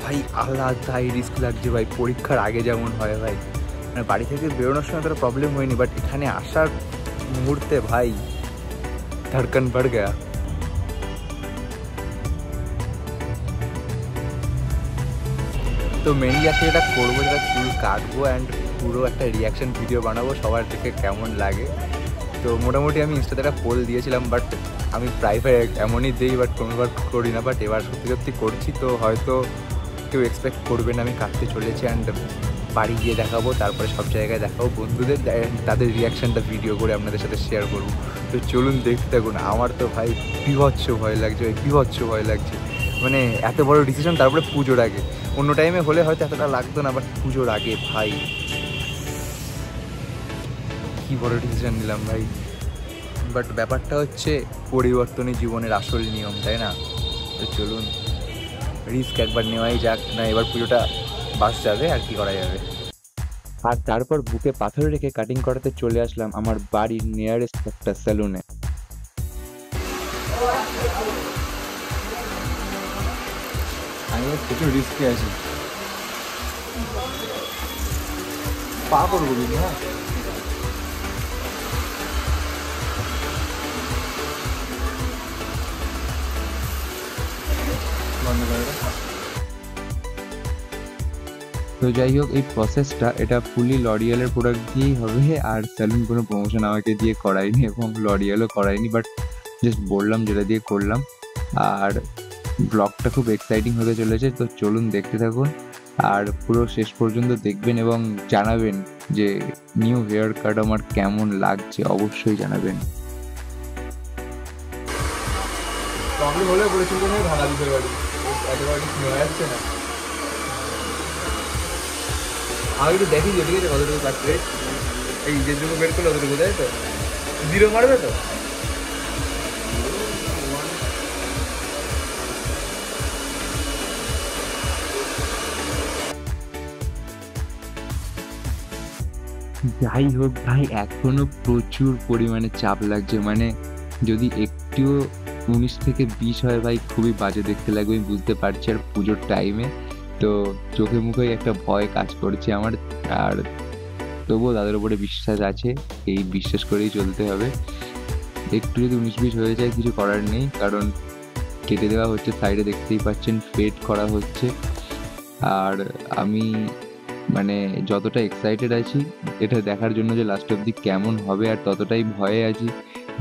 ভাই আলাদাই রিস্ক লাগছে ভাই, পরীক্ষার আগে যেমন হয় ভাই, মানে বাড়ি থেকে বেরোনোর সময় তোর প্রবলেম হয়নি, বাট এখানে আসার মুহূর্তে ভাই ধড়কন বাড় গয়া। তো মেনলি আজকে যেটা করবো, যেটা চুল কাটবো অ্যান্ড পুরো একটা রিয়াকশন ভিডিও বানাবো সবার থেকে কেমন লাগে। তো মোটামুটি আমি ইনস্টাতে একটা পোল দিয়েছিলাম, বাট আমি প্রাইভেট এমনই দিই, বাট কোনোবার করি না, বাট এবার সত্যি সত্যি করছি। তো হয়তো কেউ এক্সপেক্ট করবে না আমি কাটতে চলেছি, অ্যান্ড বাড়ি গিয়ে দেখাবো, তারপরে সব জায়গায় দেখাবো বন্ধুদের, তাদের রিয়াকশানটা ভিডিও করে আপনাদের সাথে শেয়ার করবো। তো চলুন দেখতে থাকুন। আমার তো ভাই বিভৎস ভয় লাগছে, বিভৎস ভয় লাগছে, মানে এত বড় ডিসিশন, তারপরে পুজোর আগে। অন্য টাইমে হলে হয়তো এতটা লাগতো না, বাট পুজোর আগে ভাই কী বড় ডিসিশন নিলাম ভাই। বাট ব্যাপারটা হচ্ছে পরিবর্তনই জীবনের আসল নিয়ম, তাই না? তো চলুন রিস্ক একবার নেওয়াই যাক, না এবার পুজোটা বাস যাবে আর কি করা যাবে। আর তারপর বুকে পাথর রেখে কাটিং করাতে চলে আসলাম আমার বাড়ির নিয়ারেস্ট একটা সেলুনে। আমি প্রচুর রিস্কে আছি, পা করবো কিন্তু। হ্যাঁ, বন্ধ করে দাও। তো যাই হোক, এই প্রসেসটা এটা ফুলি লরিয়ালের প্রোডাক্ট দিয়েই হবে, আর স্যালুন কোনো প্রমোশন আমাকে দিয়ে করায়নি এবং লরিয়ালও করায়নি, বাট জাস্ট বললাম যেটা দিয়ে করলাম। আর ব্লগটা খুব এক্সাইটিং হতে চলেছে, তো চলুন দেখতে থাকুন আর পুরো শেষ পর্যন্ত দেখবেন এবং জানাবেন যে নিউ হেয়ার কাট আমার কেমন লাগছে, অবশ্যই জানাবেন। প্রবলেম হলে বলেছিল না ভাড়া দিতে পারি, একেবারে নেওয়া যাচ্ছে না। আমি একটু দেখি যে ঠিক আছে কতটুকু কাটবে, এই যেটুকু বের করলে অতটুকু, তাই তো? জিরো মারবে তো? যাই হোক ভাই, এখনো প্রচুর পরিমাণে চাপ লাগছে, মানে যদি একটুও 19 থেকে 20 হয় ভাই খুবই বাজে দেখতে লাগবে, আমি বুঝতে পারছি। আর পুজোর টাইমে তো চোখে মুখে একটা ভয় কাজ করছে আমার, আর তবুও তাদের উপরে বিশ্বাস আছে, এই বিশ্বাস করেই চলতে হবে। একটু যদি 19-20 হয়ে যায় কিছু করার নেই, কারণ কেটে দেওয়া হচ্ছে, সাইডে দেখতেই পাচ্ছেন ফেড করা হচ্ছে। আর আমি মানে যতটা এক্সাইটেড আছি এটা দেখার জন্য যে লাস্ট অব্দি কেমন হবে, আর ততটাই ভয়ে আছি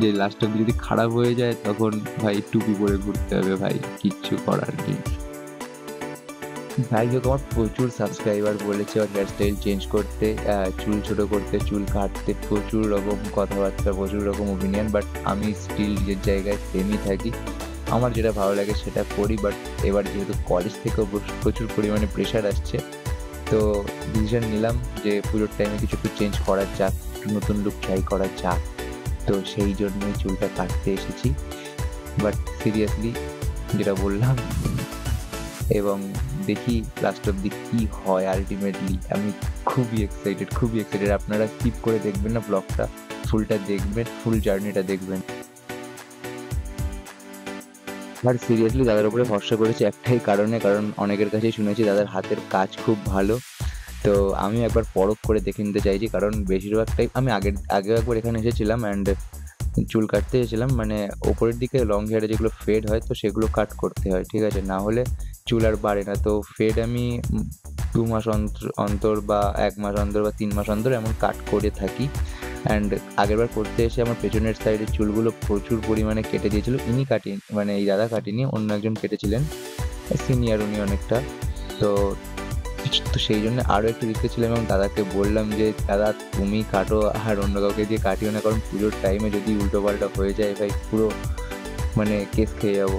যে লাস্ট অব্দি যদি খারাপ হয়ে যায় তখন ভাই টুপি পরে ঘুরতে হবে, ভাই কিচ্ছু করার নেই। যাই হোক, আমার প্রচুর সাবস্ক্রাইবার বলেছে ওর হেয়ারস্টাইল চেঞ্জ করতে, চুল ছোটো করতে, চুল কাটতে, প্রচুর রকম কথাবার্তা, প্রচুর রকম ওপিনিয়ন, বাট আমি স্টিল নিজের জায়গায় সেমই থাকি। আমার যেটা ভালো লাগে সেটা করি, বাট এবার যেহেতু কলেজ থেকেও প্রচুর পরিমাণে প্রেশার আসছে, তো ডিসিশন নিলাম যে পুজোর টাইমে কিছু একটু চেঞ্জ করা যাক, একটু নতুন লুক ট্রাই করা যাক। তো সেই জন্যই চুলটা কাটতে এসেছি, বাট সিরিয়াসলি যেটা বললাম, এবং দেখি লাস্ট অব্দি কী হয় আলটিমেটলি। আমি খুবই এক্সাইটেড, খুবই এক্সাইটেড। আপনারা স্কিপ করে দেখবেন না ব্লগটা, ফুলটা দেখবেন, ফুল জার্নিটা দেখবেন। আর সিরিয়াসলি দাদার উপরে ভরসা করেছি একটাই কারণে, কারণ অনেকের কাছেই শুনেছি দাদার হাতের কাজ খুব ভালো। তো আমি একবার পরখ করে দেখে নিতে চাইছি, কারণ বেশিরভাগটাই আমি আগেও একবার এখানে এসেছিলাম অ্যান্ড চুল কাটতে এসেছিলাম, মানে ওপরের দিকে লং হেয়ারে যেগুলো ফেড হয় তো সেগুলো কাট করতে হয়, ঠিক আছে, না হলে চুল আর বাড়ে না। তো ফেড আমি 2 মাস অন্তর বা 1 মাস অন্তর বা 3 মাস অন্তর এমন কাট করে থাকি। অ্যান্ড আগেরবার করতে এসে আমার পেছনের সাইডের চুলগুলো প্রচুর পরিমাণে কেটে দিয়েছিল। ইনি কাটিনি, মানে এই দাদা কাটিনি, অন্য একজন কেটেছিলেন, সিনিয়র উনি অনেকটা। তো তো সেই জন্য আরও একটু রিস্কে ছিলাম এবং দাদাকে বললাম যে দাদা তুমি কাটো, আর অন্য কাউকে দিয়ে কাটিও না, কারণ পুজোর টাইমে যদি উল্টোপাল্টা হয়ে যায় ভাই পুরো মানে কেস খেয়ে যাবো।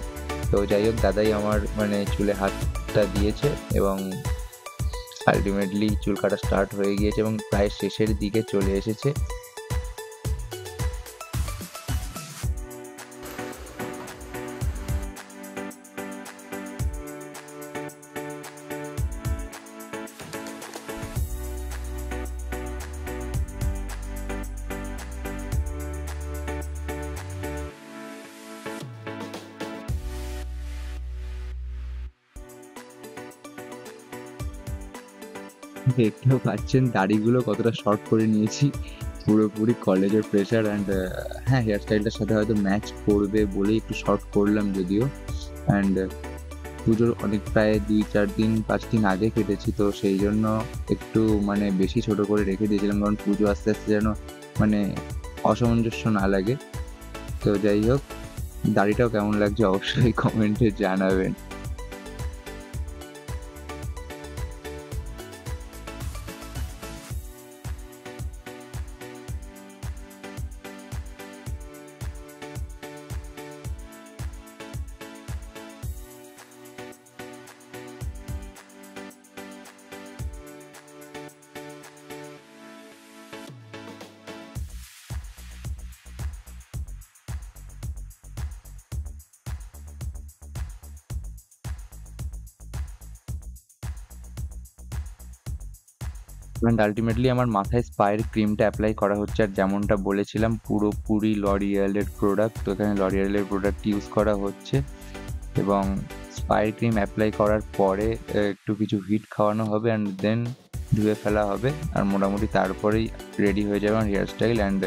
তো যাই হোক, দাদাই আমার মানে চুলে হাতটা দিয়েছে এবং আলটিমেটলি চুল কাটা স্টার্ট হয়ে গিয়েছে এবং প্রায় শেষের দিকে চলে এসেছে। দেখতেও পাচ্ছেন দাড়িগুলো কতটা শর্ট করে নিয়েছি, পুরোপুরি কলেজের প্রেশার। অ্যান্ড হ্যাঁ, হেয়ার স্টাইলটার সাথে হয়তো ম্যাচ করবে বলেই একটু শর্ট করলাম যদিও। অ্যান্ড পুজোর অনেক প্রায় 2-4 দিন 5 দিন আগে কেটেছি, তো সেই জন্য একটু মানে বেশি ছোট করে রেখে দিয়েছিলাম, কারণ পুজো আস্তে আস্তে যেন মানে অসামঞ্জস্য না লাগে। তো যাই হোক, দাড়িটাও কেমন লাগছে অবশ্যই কমেন্টে জানাবেন। অ্যান্ড আলটিমেটলি আমার মাথায় স্পায়ের ক্রিমটা অ্যাপ্লাই করা হচ্ছে, আর যেমনটা বলেছিলাম পুরোপুরি লরিয়ালের প্রোডাক্ট। তো এখানে লরিয়ালের প্রোডাক্ট ইউজ করা হচ্ছে, এবং স্পায়ের ক্রিম অ্যাপ্লাই করার পরে একটু কিছু হিট খাওয়ানো হবে অ্যান্ড দেন ধুয়ে ফেলা হবে, আর মোটামুটি তারপরেই রেডি হয়ে যাবে আমার হেয়ার স্টাইল। অ্যান্ড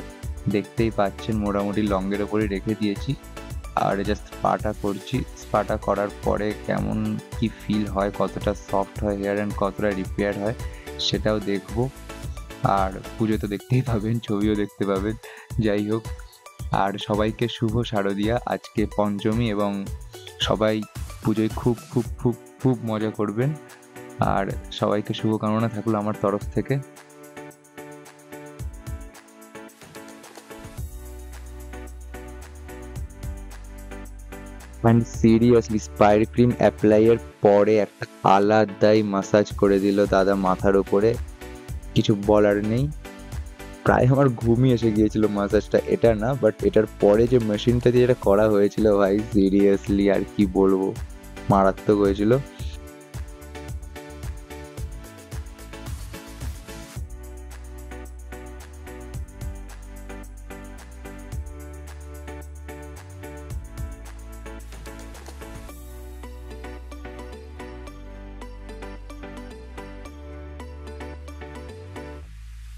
দেখতেই পাচ্ছেন মোটামুটি লংয়ের ওপরই রেখে দিয়েছি, আর জাস্ট স্পাটা করছি। স্পাটা করার পরে কেমন কি ফিল হয়, কতটা সফট হয় হেয়ার অ্যান্ড কতটা রিপেয়ার হয় সেটাও দেখবো। আর পুজো তো দেখতেই পাবেন, ছবিও দেখতে পাবেন। যাই হোক, আর সবাইকে শুভ শারদিয়া, আজকে পঞ্চমী, এবং সবাই পুজোয় খুব খুব খুব খুব মজা করবেন। আর সবাইকে শুভকামনা থাকলো আমার তরফ থেকে। অ্যান্ড সিরিয়াসলি স্পাইর ক্রিম অ্যাপ্লাইয়ের পরে একটা আলাদাই মাসাজ করে দিল দাদা মাথার উপরে, কিছু বলার নেই। প্রায় আমার ঘুমই এসে গিয়েছিল মাসাজটা, এটা না, বাট এটার পরে যে মেশিনটা দিয়ে যেটা করা হয়েছিল ভাই, সিরিয়াসলি আর কি বলবো, মারাত্মক হয়েছিল।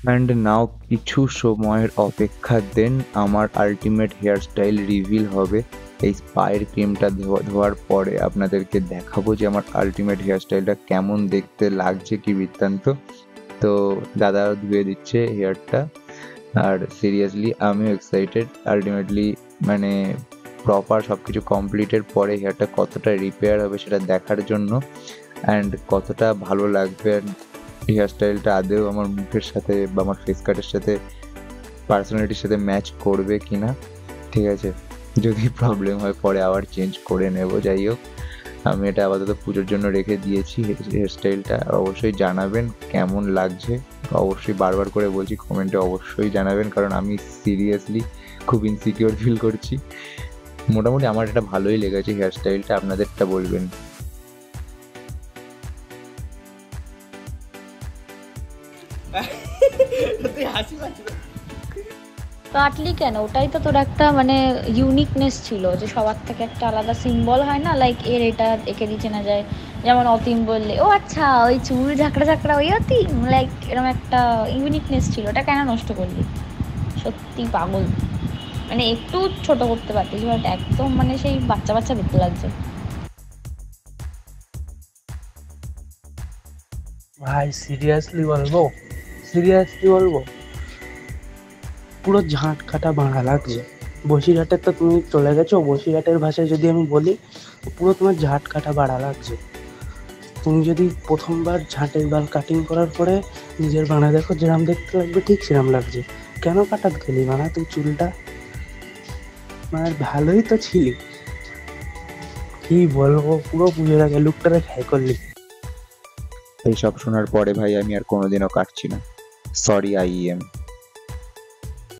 অ্যান্ড নাও কিছু সময়ের অপেক্ষা দেন, আমার আলটিমেট হেয়ার স্টাইল রিভিল হবে। এই স্পায়ের ক্রিমটা ধোয়ার পরে আপনাদেরকে দেখাবো যে আমার আলটিমেট হেয়ার স্টাইলটা কেমন দেখতে লাগছে, কি বৃত্তান্ত। তো দাদা ধুয়ে দিচ্ছে হেয়ারটা, আর সিরিয়াসলি আমিও এক্সাইটেড। আলটিমেটলি মানে প্রপার সব কিছু কমপ্লিটের পরে হেয়ারটা কতটা রিপেয়ার হবে সেটা দেখার জন্য, অ্যান্ড কতটা ভালো লাগবে, হেয়ার স্টাইলটা আদৌ আমার মুখের সাথে বা আমার ফেস কাটের সাথে, পার্সোনালিটির সাথে ম্যাচ করবে কিনা। ঠিক আছে, যদি প্রবলেম হয় পরে আবার চেঞ্জ করে নেব। যাই হোক, আমি এটা আপাতত পুজোর জন্য রেখে দিয়েছি হেয়ার স্টাইলটা। অবশ্যই জানাবেন কেমন লাগছে, অবশ্যই বারবার করে বলছি কমেন্টে অবশ্যই জানাবেন, কারণ আমি সিরিয়াসলি খুব ইনসিকিউর ফিল করছি। মোটামুটি আমার এটা ভালোই লেগেছে হেয়ার স্টাইলটা, আপনাদেরটা বলবেন। কাটলি কেন? ওটাই তো তোর একটা মানে ইউনিকনেস ছিল, যে সবার থেকে একটা আলাদা সিম্বল হয় না, লাইক এর এটা একে দিচ্ছে না যায়। যেমন অতীম বললে, ও আচ্ছা ওই চুল ঝাঁকড়া ঝাঁকড়া ওই অতীম, লাইক এরকম একটা ইউনিকনেস ছিল, ওটা কেন নষ্ট করলি? সত্যি পাগল, মানে একটু ছোট করতে পারতিস, বাট একদম মানে সেই বাচ্চা বাচ্চা দেখতে লাগছে। ভাই সিরিয়াসলি বলবো, পুরো ঝাঁট কাটা বাঁড়া লাগছে। বসিরহাটের তো তুমি চলে গেছো, বসিরহাটের ভাষায় যদি আমি বলি, পুরো তোমার ঝাঁট কাটা বাড়া লাগছে। তুমি যদি প্রথমবার ঝাঁটের বাল কাটিং করার পরে নিজের বানা দেখো, যেরকম দেখতে লাগবে ঠিক সেরকম লাগছে। কেন কাটাত গেলি বানা তুই চুলটা? মানে ভালোই তো ছিলি, কি বলবো, পুরো পুজোর আগে লুকটারে খাই করলি। এইসব শোনার পরে ভাই আমি আর কোনোদিনও কাটছি না, সরি আই এম।